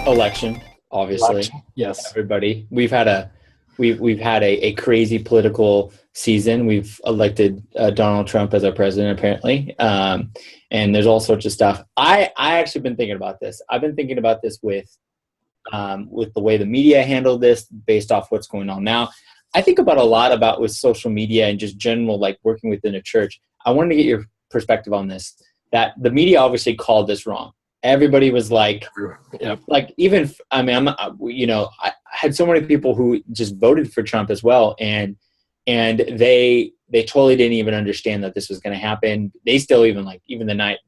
Election, obviously. Election. Yes. Everybody. We've had a crazy political season. We've elected Donald Trump as our president, apparently. And there's all sorts of stuff. I actually been thinking about this. I've been thinking about this with the way the media handled this based off what's going on now. I think about a lot about with social media and just general, like working within a church. I wanted to get your perspective on this, that the media obviously called this wrong. Everybody was like, Yep. like even, I mean, I had so many people who just voted for Trump as well. And they totally didn't even understand that this was going to happen. They still even the night,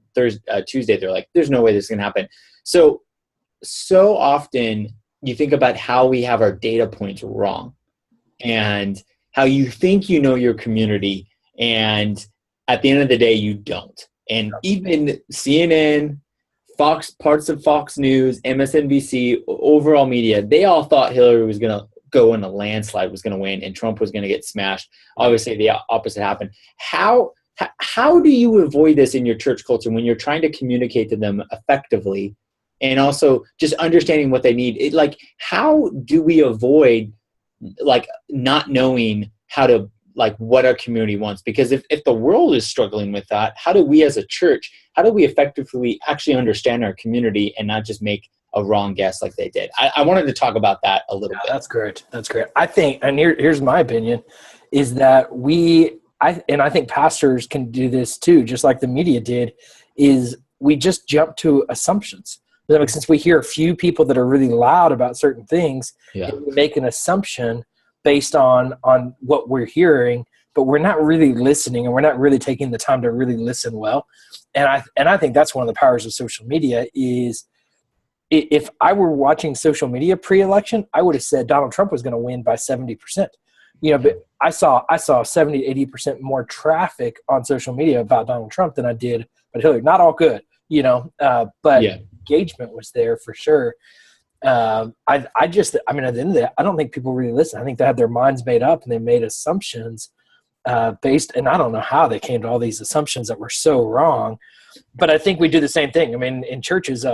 Tuesday, they're like, there's no way this is going to happen. So often you think about how we have our data points wrong and how you think you know your community, and at the end of the day, you don't. And even CNN, Fox, parts of Fox News, MSNBC, overall media, they all thought Hillary was going to go in a landslide, was going to win, and Trump was going to get smashed. Obviously, the opposite happened. How do you avoid this in your church culture when you're trying to communicate to them effectively, and also just understanding what they need? How do we avoid not knowing how to what our community wants? Because if the world is struggling with that, how do we as a church, how do we effectively actually understand our community and not just make a wrong guess like they did? I wanted to talk about that a little bit. That's great. I think, and here's my opinion, is that I think pastors can do this too, just like the media did, is we just jump to assumptions. Since we hear a few people that are really loud about certain things, and we make an assumption based on what we're hearing, but we're not really listening, and we're not really taking the time to really listen well. And I think that's one of the powers of social media is, if I were watching social media pre-election, I would have said Donald Trump was going to win by 70%. But I saw 70, 80% more traffic on social media about Donald Trump than I did about Hillary. Not all good, but engagement was there for sure. At the end of the day, I don't think people really listen. I think they had their minds made up and they made assumptions based, and I don't know how they came to all these assumptions that were so wrong. But I think we do the same thing. I mean, in churches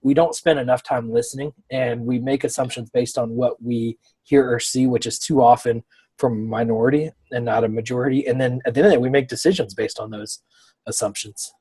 we don't spend enough time listening, and we make assumptions based on what we hear or see, which is too often from a minority and not a majority. And then at the end of the day, we make decisions based on those assumptions.